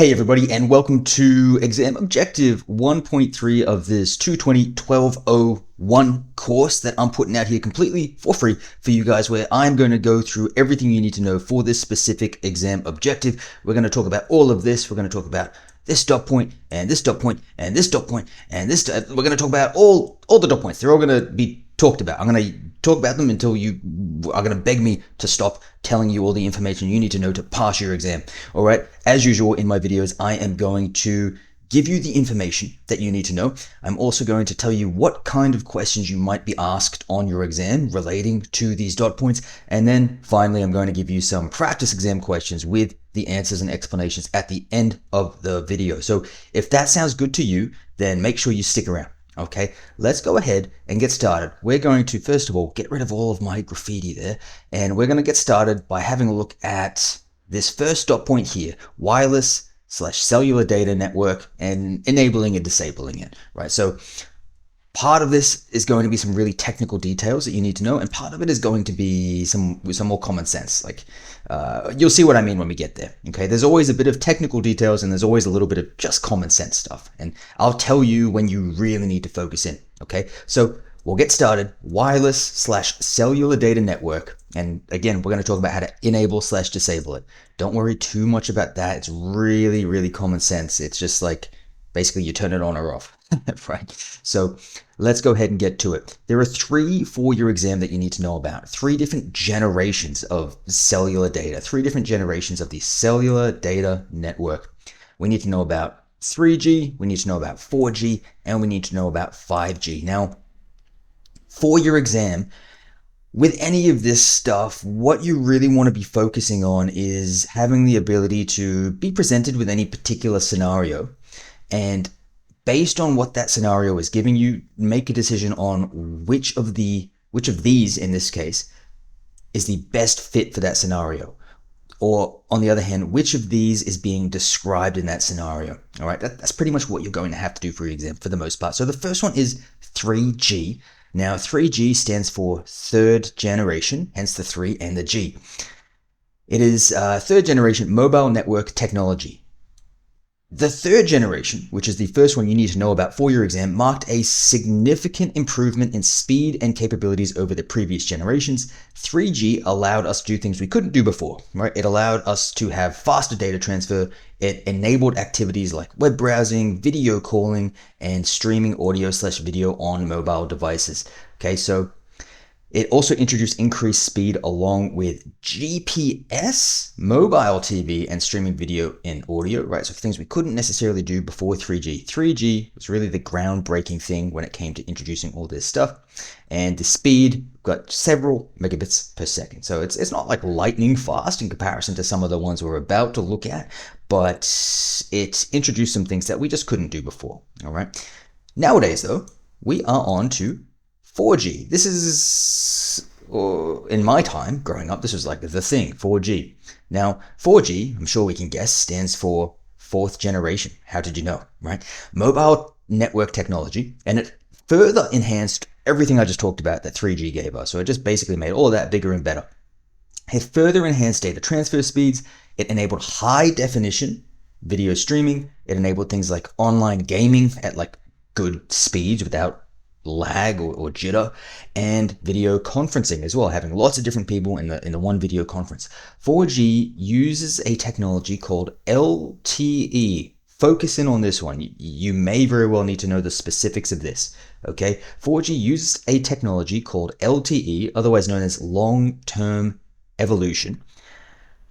Hey everybody, and welcome to exam objective 1.3 of this 220-1201 course that I'm putting out here completely for free for you guys, where I'm going to go through everything you need to know for this specific exam objective. We're going to talk about all of this. We're going to talk about this dot point and this dot point and this dot point and this. We're going to talk about all the dot points. They're all going to be talked about. I'm going to talk about them until you are going to beg me to stop telling you all the information you need to know to pass your exam. All right. As usual in my videos, I am going to give you the information that you need to know. I'm also going to tell you what kind of questions you might be asked on your exam relating to these dot points. And then finally, I'm going to give you some practice exam questions with the answers and explanations at the end of the video. So if that sounds good to you, then make sure you stick around. Okay, let's go ahead and get started. We're going to, first of all, get rid of all of my graffiti there. And we're going to get started by having a look at this first dot point here, wireless/cellular data network, and enabling and disabling it, right? So part of this is going to be some really technical details that you need to know, and part of it is going to be some more common sense. Like you'll see what I mean when we get there. Okay, there's always a bit of technical details and there's always a little bit of just common sense stuff, and I'll tell you when you really need to focus in. Okay, so we'll get started. Wireless/cellular data network, and again, we're going to talk about how to enable/disable it. Don't worry too much about that. It's really common sense. It's just like basically you turn it on or off. Right. So let's go ahead and get to it. There are three for your exam that you need to know about. Three different generations of cellular data, three different generations of the cellular data network. We need to know about 3G, we need to know about 4G, and we need to know about 5G. Now, for your exam, with any of this stuff, what you really want to be focusing on is having the ability to be presented with any particular scenario, and based on what that scenario is giving you, make a decision on which of these in this case is the best fit for that scenario. Or on the other hand, which of these is being described in that scenario. All right, that's pretty much what you're going to have to do for your exam for the most part. So the first one is 3G. Now 3G stands for third generation, hence the 3 and the G. It is third generation mobile network technology. The third generation, which is the first one you need to know about for your exam, marked a significant improvement in speed and capabilities over the previous generations. 3G allowed us to do things we couldn't do before, right? It allowed us to have faster data transfer. It enabled activities like web browsing, video calling, and streaming audio/video on mobile devices. Okay, so it also introduced increased speed along with GPS, mobile TV, and streaming video and audio, right? So things we couldn't necessarily do before 3G. 3G was really the groundbreaking thing when it came to introducing all this stuff. And the speed got several megabits per second. So it's not like lightning fast in comparison to some of the ones we're about to look at, but it introduced some things that we just couldn't do before, all right? Nowadays, though, we are on to 4G. This is, in my time growing up, this was like the thing, 4G. Now, 4G, I'm sure we can guess, stands for fourth generation. How did you know, right? Mobile network technology, and it further enhanced everything I just talked about that 3G gave us. So it just basically made all of that bigger and better. It further enhanced data transfer speeds. It enabled high definition video streaming. It enabled things like online gaming at like good speeds without lag or jitter, and video conferencing as well, having lots of different people in the one video conference. 4G uses a technology called LTE. Focus in on this one. You may very well need to know the specifics of this. Okay, 4G uses a technology called LTE, otherwise known as long-term evolution,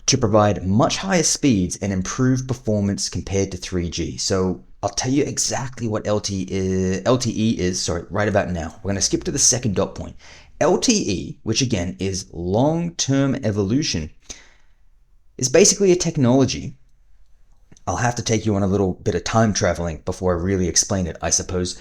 to provide much higher speeds and improved performance compared to 3G. So I'll tell you exactly what LTE is right about now. We're going to skip to the second dot point. LTE, which again is long-term evolution, is basically a technology. I'll have to take you on a little bit of time traveling before I really explain it, I suppose.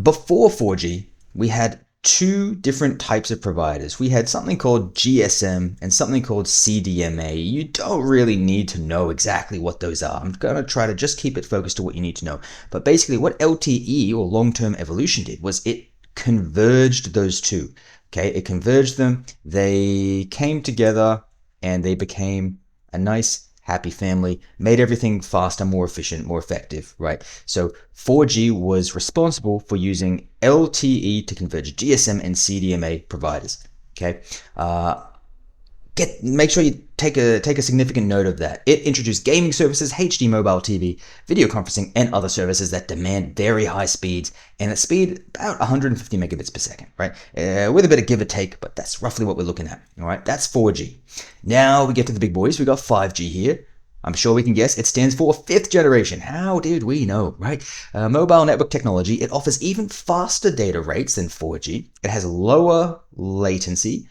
Before 4G, we had two different types of providers. We had something called GSM and something called CDMA. You don't really need to know exactly what those are. I'm going to try to just keep it focused to what you need to know. But basically what LTE, or long-term evolution, did was it converged those two. Okay, it converged them. They came together and they became a nice happy family, made everything faster, more efficient, more effective, right? So 4G was responsible for using LTE to converge GSM and CDMA providers. Okay, make sure you take a significant note of that. It introduced gaming services, HD mobile TV, video conferencing, and other services that demand very high speeds, and a speed about 150 megabits per second, right? With a bit of give or take, but that's roughly what we're looking at. All right, that's 4G. Now we get to the big boys. We got 5G here. I'm sure we can guess it stands for fifth generation. How did we know, right? Mobile network technology. It offers even faster data rates than 4G. It has lower latency,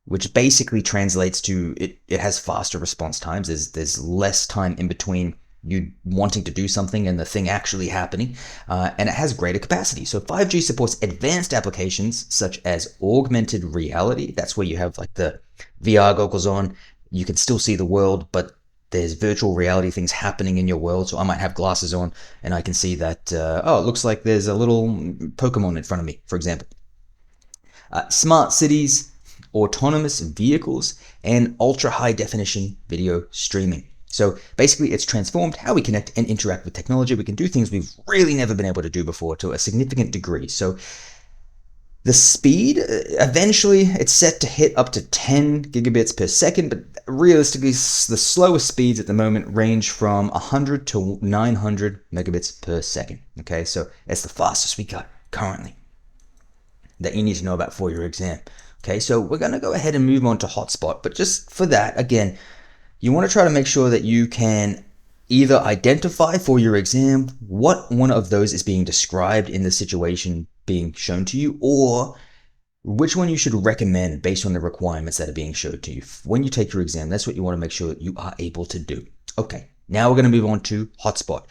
which basically translates to it has faster response times. There's less time in between you wanting to do something and the thing actually happening, and it has greater capacity. So 5G supports advanced applications such as augmented reality. That's where you have like the VR goggles on. You can still see the world, but there's virtual reality things happening in your world. So I might have glasses on and I can see that, oh, it looks like there's a little Pokemon in front of me, for example. Smart cities, autonomous vehicles, and ultra high definition video streaming. So basically it's transformed how we connect and interact with technology. We can do things we've really never been able to do before to a significant degree. So the speed, eventually it's set to hit up to 10 gigabits per second, but realistically the slowest speeds at the moment range from 100 to 900 megabits per second. Okay, so it's the fastest we got currently that you need to know about for your exam. Okay, so we're going to go ahead and move on to Hotspot, but just for that, again, you want to try to make sure that you can either identify for your exam what one of those is being described in the situation being shown to you, or which one you should recommend based on the requirements that are being showed to you. When you take your exam, that's what you want to make sure that you are able to do. Okay, now we're going to move on to Hotspot.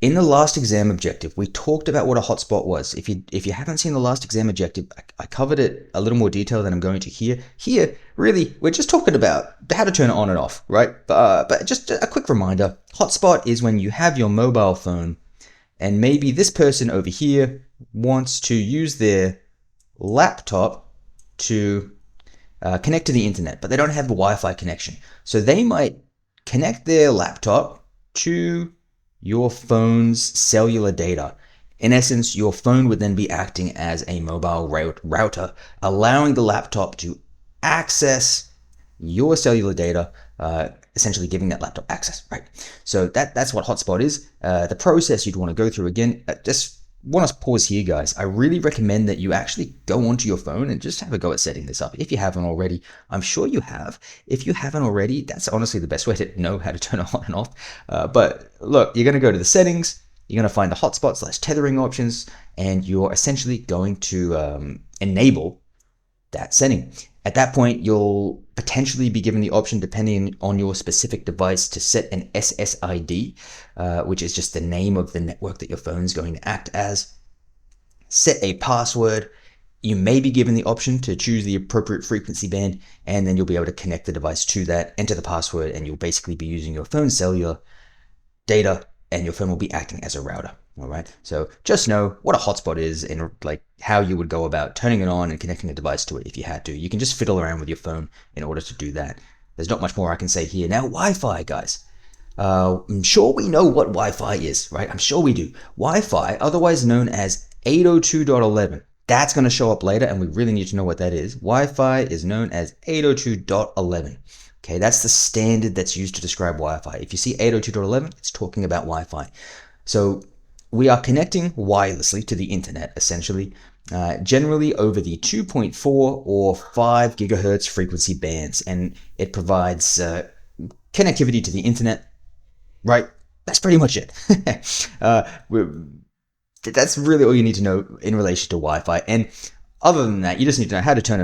In the last exam objective, we talked about what a hotspot was. If you haven't seen the last exam objective, I covered it a little more detail than I'm going to here. Here, really, we're just talking about how to turn it on and off, right? But just a quick reminder, hotspot is when you have your mobile phone and maybe this person over here wants to use their laptop to connect to the internet, but they don't have a Wi-Fi connection. So they might connect their laptop to your phone's cellular data. In essence, your phone would then be acting as a mobile router, allowing the laptop to access your cellular data, essentially giving that laptop access, right? So that's what Hotspot is. The process you'd want to go through, again, just want to pause here, guys. I really recommend that you actually go onto your phone and just have a go at setting this up. If you haven't already, I'm sure you have. If you haven't already, that's honestly the best way to know how to turn it on and off. But look, you're going to go to the settings, you're going to find the hotspot / tethering options, and you're essentially going to enable that setting. At that point, you'll potentially be given the option, depending on your specific device, to set an SSID, which is just the name of the network that your phone is going to act as. Set a password. You may be given the option to choose the appropriate frequency band, and then you'll be able to connect the device to that, enter the password, and you'll basically be using your phone's cellular data, and your phone will be acting as a router. All right. So just know what a hotspot is and like how you would go about turning it on and connecting a device to it if you had to. You can just fiddle around with your phone in order to do that. There's not much more I can say here. Now, Wi-Fi, guys. I'm sure we know what Wi-Fi is, right? I'm sure we do. Wi-Fi, otherwise known as 802.11. That's going to show up later, and we really need to know what that is. Wi-Fi is known as 802.11. Okay, that's the standard that's used to describe Wi-Fi. If you see 802.11, it's talking about Wi-Fi. So we are connecting wirelessly to the internet, essentially, generally over the 2.4 or 5 gigahertz frequency bands, and it provides connectivity to the internet, right? That's pretty much it. That's really all you need to know in relation to Wi-Fi. And other than that, you just need to know how to turn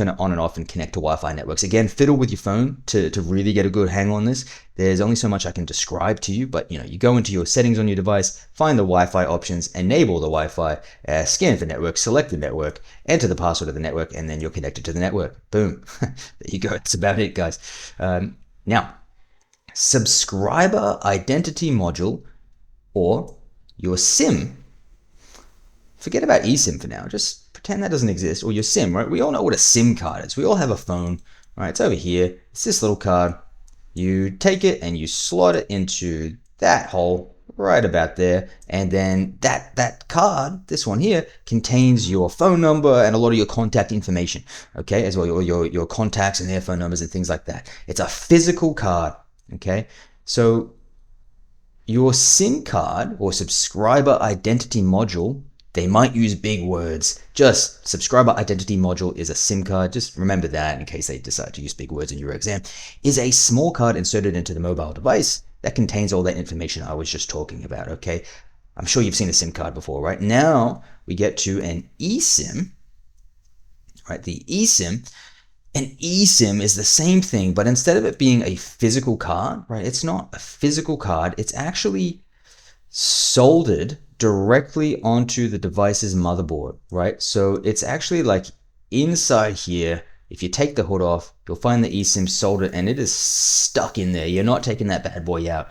it on and off and connect to Wi-Fi networks. Again, fiddle with your phone to really get a good hang on this. There's only so much I can describe to you, but you go into your settings on your device, find the Wi-Fi options, enable the Wi-Fi, scan for network, select the network, enter the password of the network, and then you're connected to the network. Boom. There you go. That's about it, guys. Now, subscriber identity module, or your SIM. Forget about eSIM for now. Just pretend that doesn't exist, or your SIM, right? We all know what a SIM card is. We all have a phone, right? It's over here. It's this little card. You take it and you slot it into that hole right about there, and then that card, this one here, contains your phone number and a lot of your contact information, okay, as well, your contacts and their phone numbers and things like that. It's a physical card, okay? So your SIM card or subscriber identity module, they might use big words. Just subscriber identity module is a SIM card. Just remember that in case they decide to use big words in your exam. Is a small card inserted into the mobile device that contains all that information I was just talking about, okay? I'm sure you've seen a SIM card before, right? Now we get to an eSIM, right? The eSIM. An eSIM is the same thing, but instead of it being a physical card, right? It's not a physical card. It's actually soldered directly onto the device's motherboard, right? So it's actually like inside here. If you take the hood off, you'll find the eSIM soldered and it is stuck in there. You're not taking that bad boy out.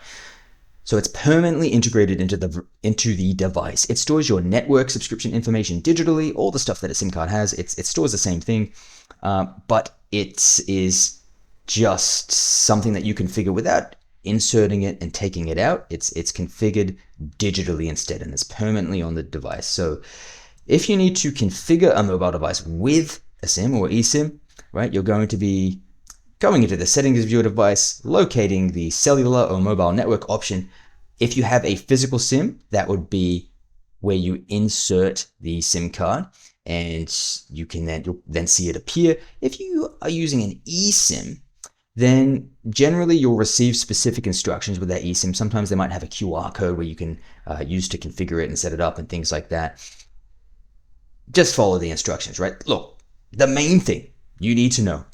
So it's permanently integrated into the device. It stores your network subscription information digitally, all the stuff that a SIM card has. It stores the same thing, but it is just something that you configure without inserting it and taking it out. It's configured digitally instead, and it's permanently on the device. So if you need to configure a mobile device with a SIM or eSIM, right, you're going to be going into the settings of your device, locating the cellular or mobile network option. If you have a physical SIM, that would be where you insert the SIM card, and you'll then see it appear. If you are using an eSIM, then generally you'll receive specific instructions with that eSIM. Sometimes they might have a QR code where you can use to configure it and set it up and things like that. Just follow the instructions, right? Look, the main thing you need to know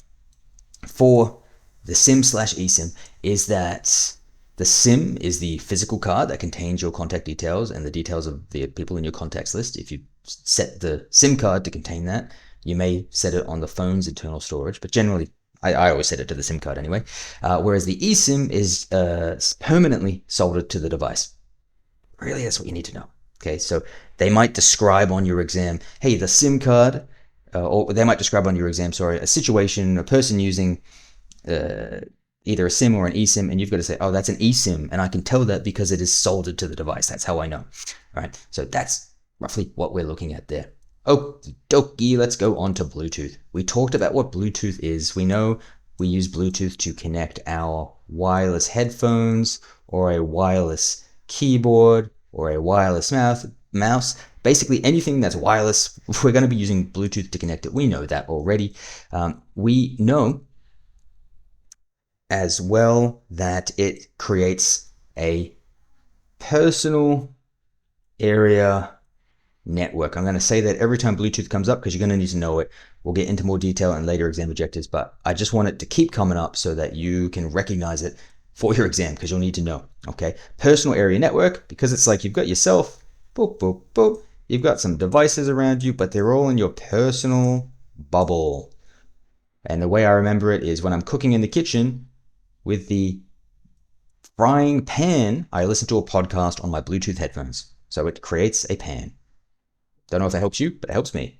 for the SIM/eSIM is that the SIM is the physical card that contains your contact details and the details of the people in your contacts list. If you set the SIM card to contain that, you may set it on the phone's internal storage, but generally I always set it to the SIM card anyway. Whereas the eSIM is permanently soldered to the device. Really, that's what you need to know. Okay, so they might describe on your exam, hey, the SIM card, or they might describe on your exam, a situation, a person using either a SIM or an eSIM, and you've got to say, oh, that's an eSIM, and I can tell that because it is soldered to the device. That's how I know. All right, so that's roughly what we're looking at there. Okie dokie, let's go on to Bluetooth. We talked about what Bluetooth is. We know we use Bluetooth to connect our wireless headphones or a wireless keyboard or a wireless mouse. Basically anything that's wireless, we're going to be using Bluetooth to connect it. We know that already. We know as well that it creates a personal area network. I'm going to say that every time Bluetooth comes up because you're going to need to know it. We'll get into more detail in later exam objectives, but I just want it to keep coming up so that you can recognize it for your exam because you'll need to know. Okay, personal area network, because it's like you've got yourself, boop, boop, boop. You've got some devices around you, but they're all in your personal bubble. And the way I remember it is when I'm cooking in the kitchen with the frying pan, I listen to a podcast on my Bluetooth headphones. So it creates a pan. Don't know if that helps you, but it helps me.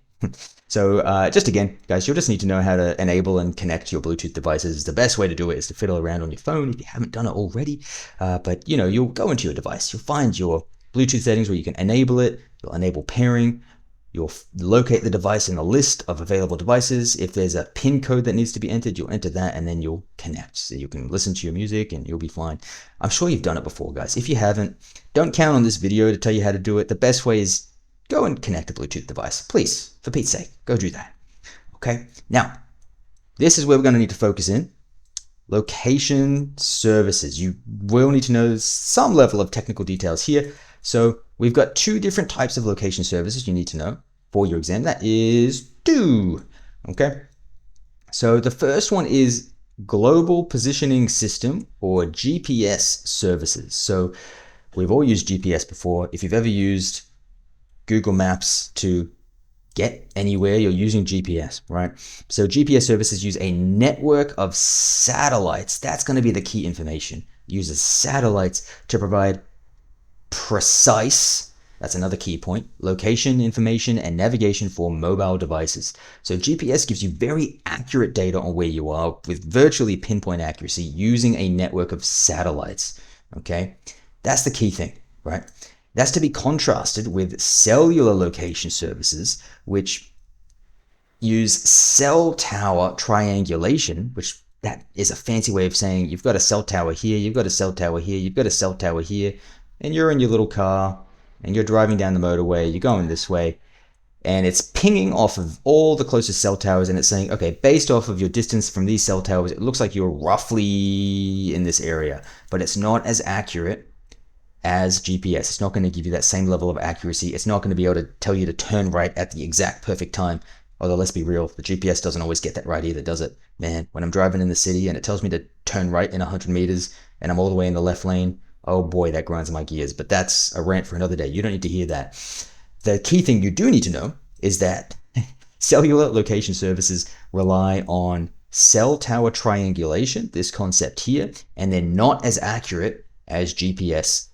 So just again, guys, you'll just need to know how to enable and connect your Bluetooth devices. The best way to do it is to fiddle around on your phone if you haven't done it already. But you'll go into your device. You'll find your Bluetooth settings where you can enable it. You'll enable pairing. You'll locate the device in a list of available devices. If there's a PIN code that needs to be entered, you'll enter that and then you'll connect. So you can listen to your music and you'll be fine. I'm sure you've done it before, guys. If you haven't, don't count on this video to tell you how to do it. The best way is go and connect a Bluetooth device. Please, for Pete's sake, go do that. Okay, now, this is where we're going to need to focus in. Location services. You will need to know some level of technical details here. So we've got two different types of location services you need to know for your exam. That is two. Okay, so the first one is Global Positioning System or GPS services. So we've all used GPS before. If you've ever used Google Maps to get anywhere, you're using GPS, right? So GPS services use a network of satellites. That's going to be the key information. Uses satellites to provide precise That's another key point. Location information and navigation for mobile devices. So GPS gives you very accurate data on where you are with virtually pinpoint accuracy using a network of satellites. Okay, that's the key thing, right? That's to be contrasted with cellular location services, which use cell tower triangulation, which that is a fancy way of saying you've got a cell tower here, you've got a cell tower here, you've got a cell tower here, and you're in your little car and you're driving down the motorway, you're going this way, and it's pinging off of all the closest cell towers, and it's saying, okay, based off of your distance from these cell towers, it looks like you're roughly in this area, but it's not as accurate as GPS. It's not going to give you that same level of accuracy. It's not going to be able to tell you to turn right at the exact perfect time. Although, let's be real, the GPS doesn't always get that right either, does it? Man, when I'm driving in the city and it tells me to turn right in 100 meters and I'm all the way in the left lane, oh boy, that grinds my gears. But that's a rant for another day. You don't need to hear that. The key thing you do need to know is that cellular location services rely on cell tower triangulation, this concept here, and they're not as accurate as GPS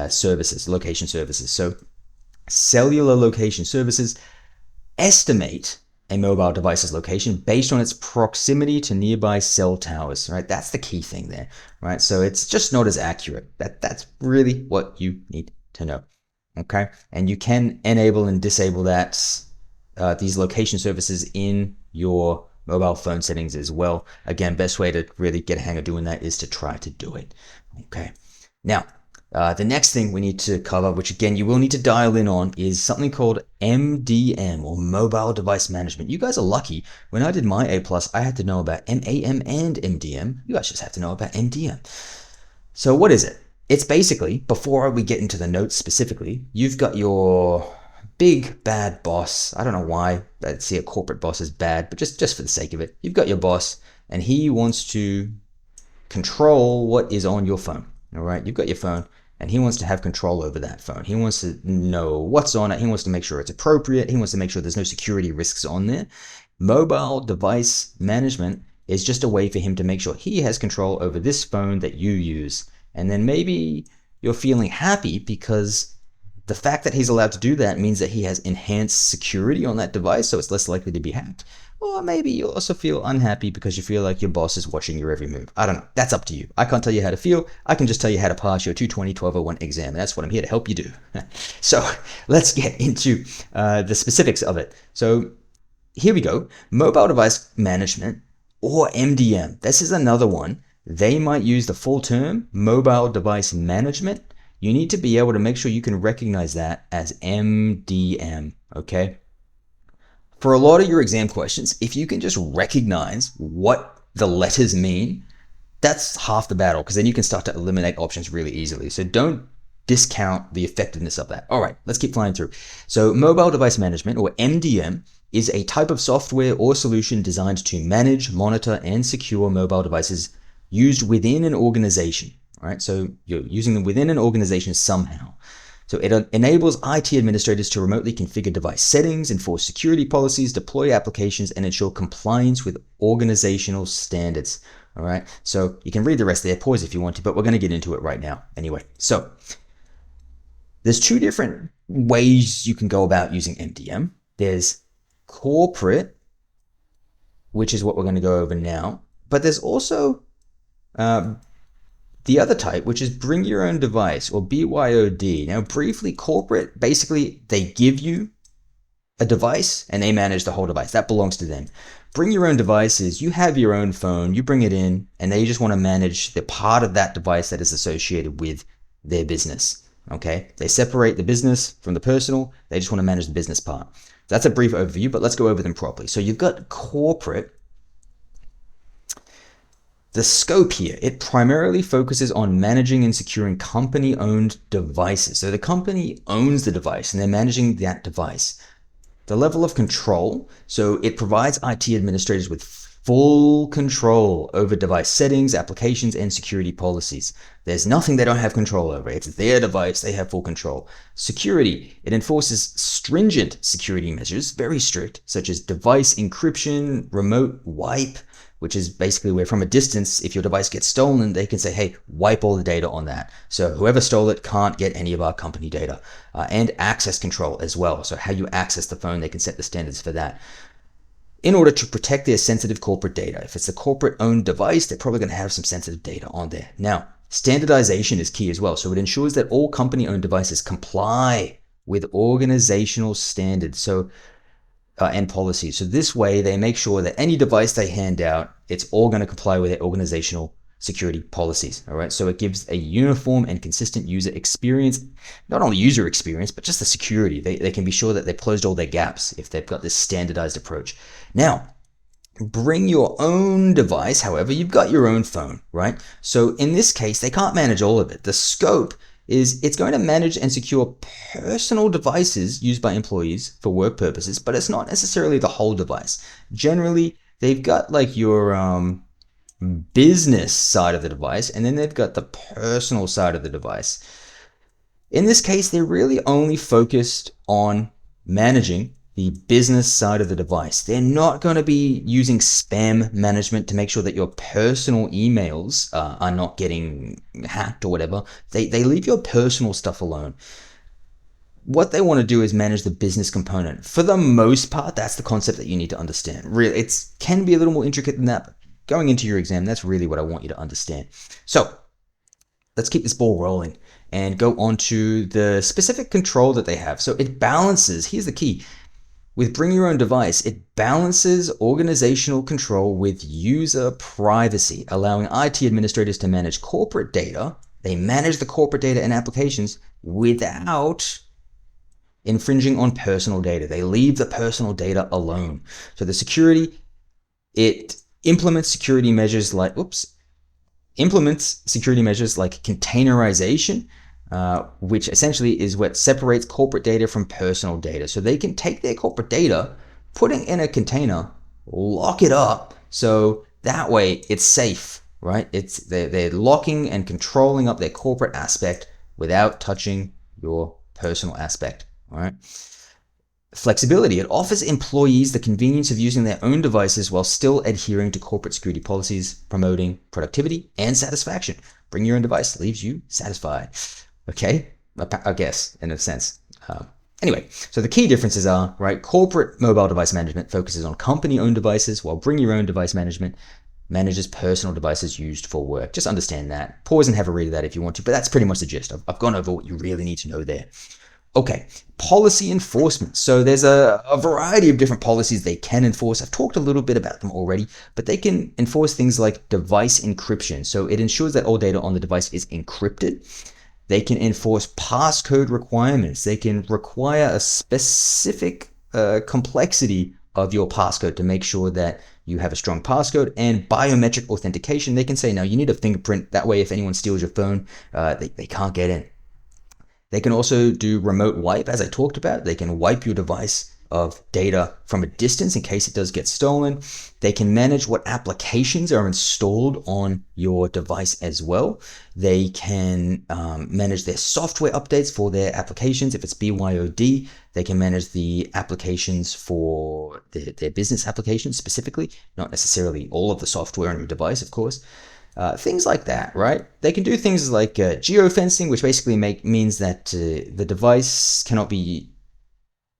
services, location services. So cellular location services estimate a mobile device's location based on its proximity to nearby cell towers, right? That's the key thing there, right? So it's just not as accurate. That's really what you need to know, okay? And you can enable and disable that these location services in your mobile phone settings as well. Again, best way to really get a hang of doing that is to try to do it, okay? Now, the next thing we need to cover, which again you will need to dial in on, is something called MDM, or Mobile Device Management. You guys are lucky. When I did my A+, I had to know about MAM and MDM. You guys just have to know about MDM. So what is it? It's basically, before we get into the notes specifically, you've got your big bad boss. I don't know why I see a corporate boss as bad, but just for the sake of it, you've got your boss and he wants to control what is on your phone. All right, you've got your phone and he wants to have control over that phone. He wants to know what's on it. He wants to make sure it's appropriate. He wants to make sure there's no security risks on there. Mobile device management is just a way for him to make sure he has control over this phone that you use. And then maybe you're feeling happy because the fact that he's allowed to do that means that he has enhanced security on that device, so it's less likely to be hacked. Or maybe you also feel unhappy because you feel like your boss is watching your every move. I don't know. That's up to you. I can't tell you how to feel. I can just tell you how to pass your 220-1201 exam. And that's what I'm here to help you do. So let's get into the specifics of it. So here we go. Mobile device management, or MDM. This is another one. They might use the full term, mobile device management. You need to be able to make sure you can recognize that as MDM, okay? For a lot of your exam questions, if you can just recognize what the letters mean, that's half the battle, because then you can start to eliminate options really easily. So don't discount the effectiveness of that. All right, let's keep flying through. So mobile device management, or MDM, is a type of software or solution designed to manage, monitor, and secure mobile devices used within an organization. All right, so you're using them within an organization somehow. So it enables IT administrators to remotely configure device settings, enforce security policies, deploy applications, and ensure compliance with organizational standards. All right, so you can read the rest there, pause if you want to, but we're going to get into it right now anyway. So there's two different ways you can go about using MDM. There's corporate, which is what we're going to go over now, but there's also the other type, which is bring your own device, or BYOD. Now, briefly, corporate, basically, they give you a device and they manage the whole device. That belongs to them. Bring your own device is you have your own phone, you bring it in, and they just want to manage the part of that device that is associated with their business. Okay? They separate the business from the personal. They just want to manage the business part. That's a brief overview, but let's go over them properly. So you've got corporate. The scope here, it primarily focuses on managing and securing company-owned devices. So the company owns the device and they're managing that device. The level of control, so it provides IT administrators with full control over device settings, applications, and security policies. There's nothing they don't have control over. It's their device, they have full control. Security, it enforces stringent security measures, very strict, such as device encryption, remote wipe, which is basically where from a distance, if your device gets stolen, they can say, hey, wipe all the data on that. So whoever stole it can't get any of our company data. And access control as well. So how you access the phone, they can set the standards for that, in order to protect their sensitive corporate data. If it's a corporate-owned device, they're probably going to have some sensitive data on there. Now, standardization is key as well. So it ensures that all company-owned devices comply with organizational standards and policies. So this way, they make sure that any device they hand out, it's all going to comply with their organizational security policies. All right. So it gives a uniform and consistent user experience, not only user experience, but just the security. They can be sure that they've closed all their gaps if they've got this standardized approach. Now, bring your own device. However, you've got your own phone, right? So in this case, they can't manage all of it. The scope is it's going to manage and secure personal devices used by employees for work purposes, but it's not necessarily the whole device. Generally, they've got like your business side of the device, and then they've got the personal side of the device. In this case, they're really only focused on managing the business side of the device. They're not going to be using spam management to make sure that your personal emails are not getting hacked or whatever. They leave your personal stuff alone. What they want to do is manage the business component. For the most part, that's the concept that you need to understand. Really, it can be a little more intricate than that, but going into your exam, that's really what I want you to understand. So let's keep this ball rolling and go on to the specific control that they have. So it balances, here's the key. With Bring Your Own Device, it balances organizational control with user privacy, allowing IT administrators to manage corporate data. They manage the corporate data and applications without infringing on personal data. They leave the personal data alone. So the security, it implements security measures like containerization, which essentially is what separates corporate data from personal data. So they can take their corporate data, put it in a container, lock it up, so that way it's safe, right? They're locking and controlling up their corporate aspect without touching your personal aspect, all right? Flexibility. It offers employees the convenience of using their own devices while still adhering to corporate security policies, promoting productivity and satisfaction. Bring Your Own Device leaves you satisfied. Okay, I guess, in a sense. Anyway, so the key differences are, right, corporate mobile device management focuses on company-owned devices, while Bring Your Own Device management manages personal devices used for work. Just understand that. Pause and have a read of that if you want to, but that's pretty much the gist. I've gone over what you really need to know there. Okay, policy enforcement. So there's a variety of different policies they can enforce. I've talked a little bit about them already, but they can enforce things like device encryption. So it ensures that all data on the device is encrypted. They can enforce passcode requirements. They can require a specific complexity of your passcode to make sure that you have a strong passcode. And biometric authentication, they can say, now you need a fingerprint. That way, if anyone steals your phone, they can't get in. They can also do remote wipe, as I talked about. They can wipe your device of data from a distance in case it does get stolen. They can manage what applications are installed on your device as well. They can manage their software updates for their applications. If it's BYOD, they can manage the applications for their business applications specifically, not necessarily all of the software on your device, of course. Things like that, right? They can do things like geofencing, which basically means that the device cannot be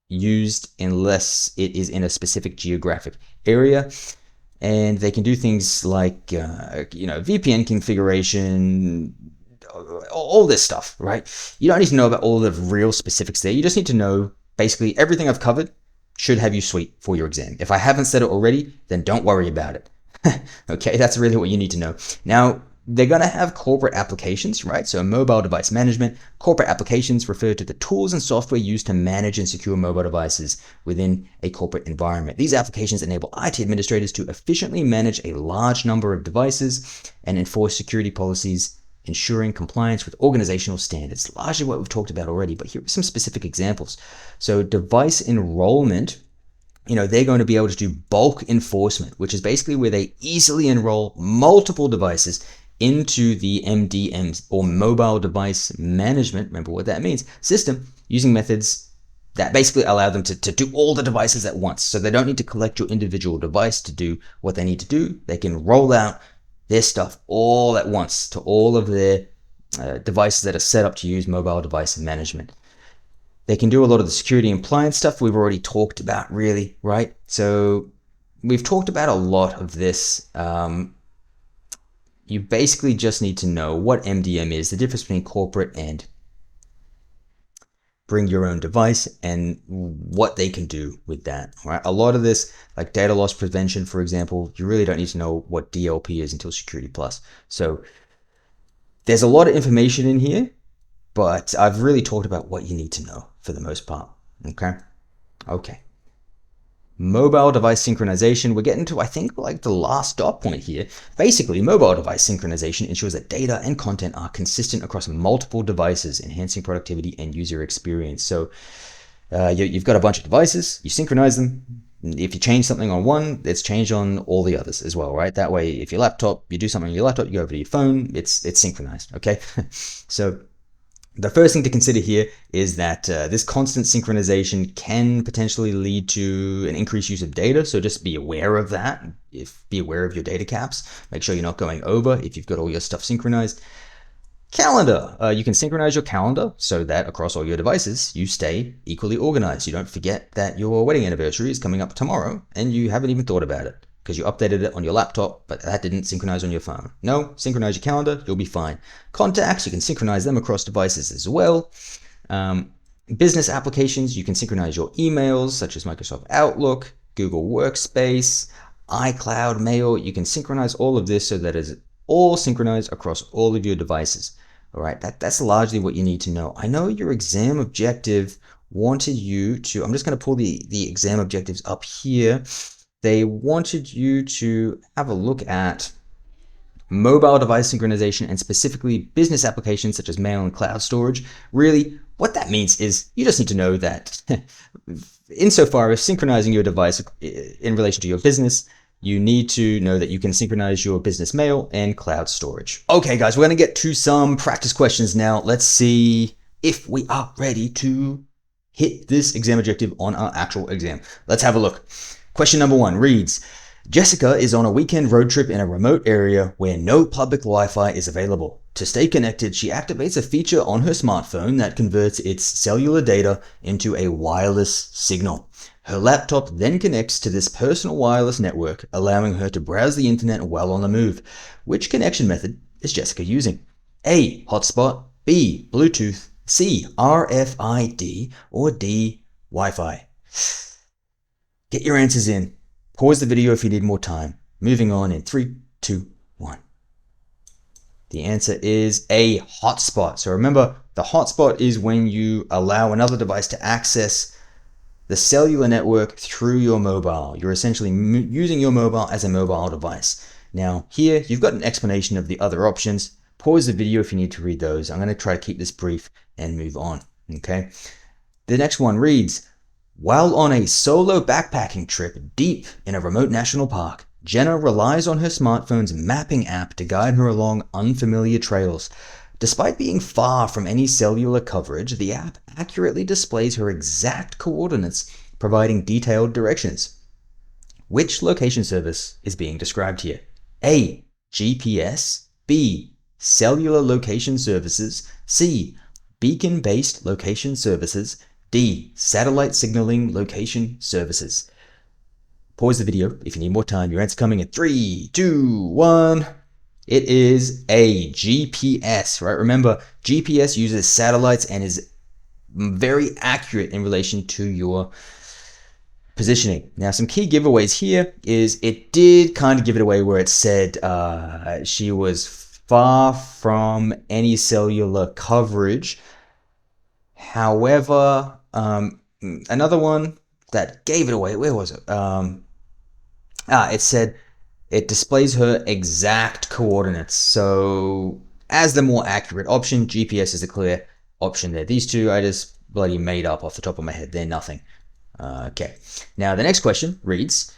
used unless it is in a specific geographic area. And they can do things like, VPN configuration, all this stuff, right? You don't need to know about all the real specifics there. You just need to know basically everything I've covered should have you sweet for your exam. If I haven't said it already, then don't worry about it. Okay, that's really what you need to know. Now, they're going to have corporate applications, right? So mobile device management. Corporate applications refer to the tools and software used to manage and secure mobile devices within a corporate environment. These applications enable IT administrators to efficiently manage a large number of devices and enforce security policies, ensuring compliance with organizational standards. Largely what we've talked about already, but here are some specific examples. So device enrollment, they're going to be able to do bulk enforcement, which is basically where they easily enroll multiple devices into the MDM or mobile device management, remember what that means, system, using methods that basically allow them to do all the devices at once. So they don't need to collect your individual device to do what they need to do. They can roll out their stuff all at once to all of their devices that are set up to use mobile device management. They can do a lot of the security and appliance stuff we've already talked about, really, right? So we've talked about a lot of this. You basically just need to know what MDM is, the difference between corporate and bring your own device, and what they can do with that. Right? A lot of this, like data loss prevention, for example, you really don't need to know what DLP is until Security Plus. So there's a lot of information in here, but I've really talked about what you need to know for the most part. Okay. Mobile device synchronization. We're getting to, I think, like the last dot point here. Basically, mobile device synchronization ensures that data and content are consistent across multiple devices, enhancing productivity and user experience. So you've got a bunch of devices, you synchronize them. If you change something on one, it's changed on all the others as well, right? That way, if your laptop, you do something on your laptop, you go over to your phone, it's synchronized, okay? So the first thing to consider here is that this constant synchronization can potentially lead to an increased use of data. So just be aware of that. Be aware of your data caps. Make sure you're not going over if you've got all your stuff synchronized. Calendar. You can synchronize your calendar so that across all your devices, you stay equally organized. You don't forget that your wedding anniversary is coming up tomorrow and you haven't even thought about it because you updated it on your laptop, but that didn't synchronize on your phone. No, synchronize your calendar, you'll be fine. Contacts, you can synchronize them across devices as well. Business applications, you can synchronize your emails, such as Microsoft Outlook, Google Workspace, iCloud Mail. You can synchronize all of this so that it's all synchronized across all of your devices. All right, that's largely what you need to know. I know your exam objective wanted you to, I'm just going to pull the exam objectives up here. They wanted you to have a look at mobile device synchronization and specifically business applications such as mail and cloud storage. Really, what that means is you just need to know that insofar as synchronizing your device in relation to your business, you need to know that you can synchronize your business mail and cloud storage. Okay, guys, we're going to get to some practice questions now. Let's see if we are ready to hit this exam objective on our actual exam. Let's have a look. Question number 1 reads, Jessica is on a weekend road trip in a remote area where no public Wi-Fi is available. To stay connected, she activates a feature on her smartphone that converts its cellular data into a wireless signal. Her laptop then connects to this personal wireless network, allowing her to browse the internet while on the move. Which connection method is Jessica using? A. Hotspot, B. Bluetooth, C. RFID, or D. Wi-Fi? Get your answers in. Pause the video if you need more time. Moving on in 3, 2, 1. The answer is a hotspot. So remember, the hotspot is when you allow another device to access the cellular network through your mobile. You're essentially using your mobile as a mobile device. Now here, you've got an explanation of the other options. Pause the video if you need to read those. I'm going to try to keep this brief and move on. Okay. The next one reads, while on a solo backpacking trip deep in a remote national park, Jenna relies on her smartphone's mapping app to guide her along unfamiliar trails. Despite being far from any cellular coverage, the app accurately displays her exact coordinates, providing detailed directions. Which location service is being described here? A. GPS, B. Cellular location services, C. Beacon-based location services, D. Satellite signaling location services. Pause the video if you need more time. Your answer coming in 3, 2, 1. It is a GPS, right? Remember, GPS uses satellites and is very accurate in relation to your positioning. Now, some key giveaways here is it did kind of give it away where it said she was far from any cellular coverage. However, another one that gave it away, where was it? It said it displays her exact coordinates. So as the more accurate option, GPS is a clear option there. These two I just bloody made up off the top of my head. They're nothing. Okay. Now the next question reads,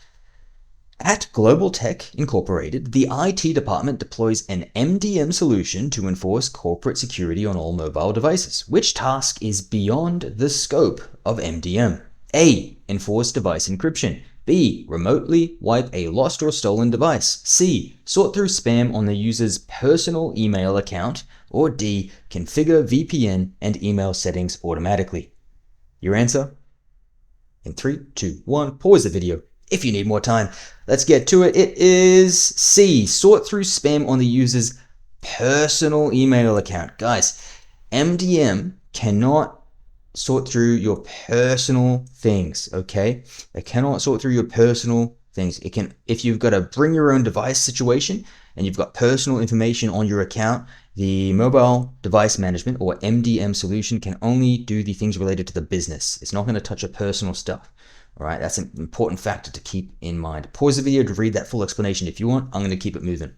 At Global Tech Incorporated, the IT department deploys an MDM solution to enforce corporate security on all mobile devices. Which task is beyond the scope of MDM? A. Enforce device encryption. B. Remotely wipe a lost or stolen device. C. Sort through spam on the user's personal email account. Or D. Configure VPN and email settings automatically. Your answer? In 3, 2, 1, pause the video if you need more time. Let's get to it. It is C. Sort through spam on the user's personal email account. Guys, MDM cannot sort through your personal things, okay? It cannot sort through your personal things. It can, if you've got a bring your own device situation and you've got personal information on your account, the mobile device management or MDM solution can only do the things related to the business. It's not going to touch your personal stuff. All right, that's an important factor to keep in mind. Pause the video to read that full explanation if you want. I'm going to keep it moving.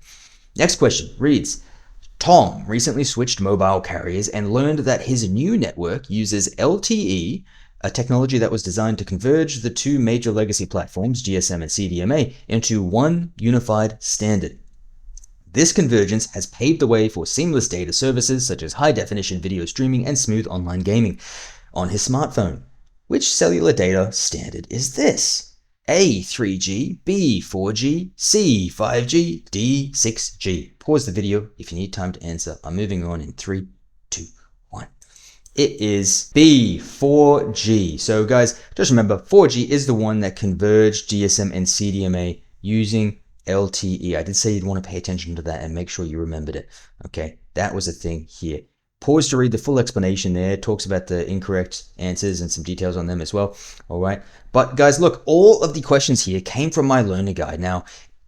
Next question reads, Tom recently switched mobile carriers and learned that his new network uses LTE, a technology that was designed to converge the two major legacy platforms, GSM and CDMA, into one unified standard. This convergence has paved the way for seamless data services such as high-definition video streaming and smooth online gaming on his smartphone. Which cellular data standard is this? A. 3G, B. 4G, C. 5G, D. 6G. Pause the video if you need time to answer. I'm moving on in 3, 2, 1. It is B. 4G. So guys, just remember 4G is the one that converged GSM and CDMA using LTE. I did say you'd want to pay attention to that and make sure you remembered it. Okay, that was a thing here. Pause to read the full explanation there. It talks about the incorrect answers and some details on them as well. All right. But guys, look, all of the questions here came from my learner guide. Now,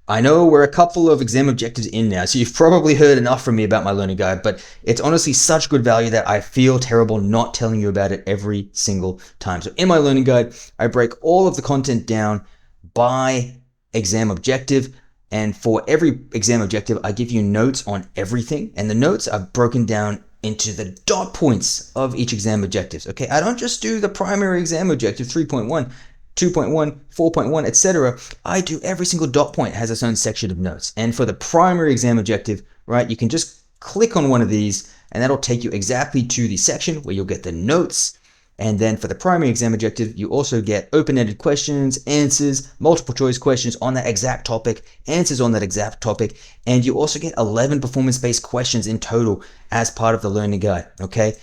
I know we're a couple of exam objectives in now, so you've probably heard enough from me about my learner guide, but it's honestly such good value that I feel terrible not telling you about it every single time. So in my learning guide, I break all of the content down by exam objective. And for every exam objective, I give you notes on everything. And the notes are broken down into the dot points of each exam objectives. Okay, I don't just do the primary exam objective 3.1, 2.1, 4.1, etc. I do every single dot point has its own section of notes. And for the primary exam objective, right, you can just click on one of these and that'll take you exactly to the section where you'll get the notes. And then for the primary exam objective, you also get open-ended questions, answers, multiple choice questions on that exact topic, answers on that exact topic, and you also get 11 performance-based questions in total as part of the learning guide, okay?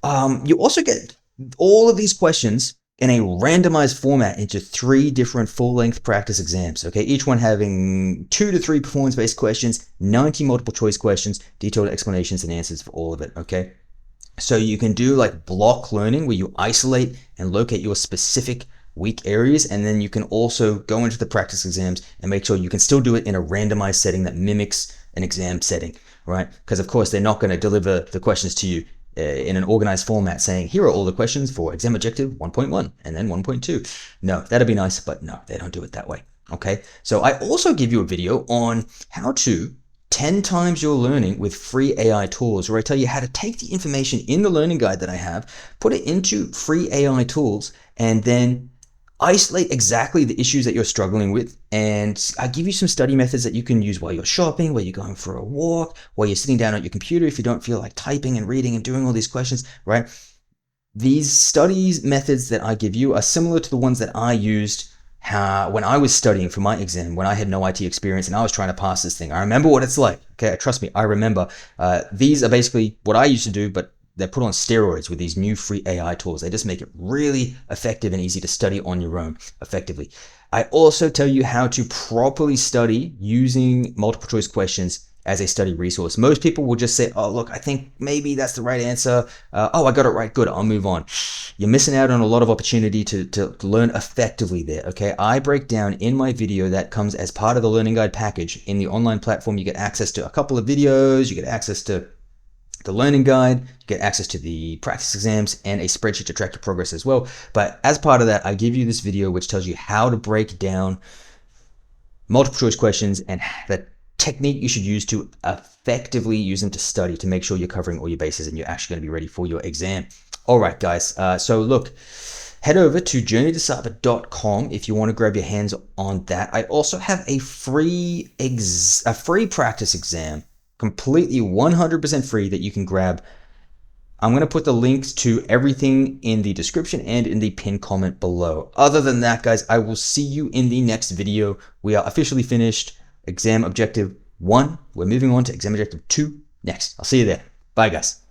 You also get all of these questions in a randomized format into 3 different full-length practice exams, okay? Each one having 2 to 3 performance-based questions, 90 multiple choice questions, detailed explanations and answers for all of it, okay? So you can do like block learning where you isolate and locate your specific weak areas, and then you can also go into the practice exams and make sure you can still do it in a randomized setting that mimics an exam setting, right? Because of course they're not going to deliver the questions to you in an organized format saying, here are all the questions for exam objective 1.1 and then 1.2. No, that'd be nice, but no, they don't do it that way, okay? So I also give you a video on how to 10 times your learning with free AI tools, where I tell you how to take the information in the learning guide that I have, put it into free AI tools, and then isolate exactly the issues that you're struggling with. And I give you some study methods that you can use while you're shopping, while you're going for a walk, while you're sitting down at your computer if you don't feel like typing and reading and doing all these questions, right? These studies methods that I give you are similar to the ones that I used when I was studying for my exam, when I had no IT experience and I was trying to pass this thing. I remember what it's like. Okay, trust me, I remember. These are basically what I used to do, but they're put on steroids with these new free AI tools. They just make it really effective and easy to study on your own effectively. I also tell you how to properly study using multiple choice questions as a study resource. Most people will just say, oh, look, I think maybe that's the right answer. Oh, I got it right. Good. I'll move on. You're missing out on a lot of opportunity to learn effectively there. Okay. I break down in my video that comes as part of the learning guide package in the online platform. You get access to a couple of videos. You get access to the learning guide, you get access to the practice exams and a spreadsheet to track your progress as well. But as part of that, I give you this video which tells you how to break down multiple choice questions and the technique you should use to effectively use them to study to make sure you're covering all your bases and you're actually going to be ready for your exam. All right, guys. So look, head over to journeytocyber.com if you want to grab your hands on that. I also have a free practice exam, completely 100% free, that you can grab. I'm going to put the links to everything in the description and in the pinned comment below. Other than that, guys, I will see you in the next video. We are officially finished exam objective 1. We're moving on to exam objective 2 next. I'll see you there. Bye, guys.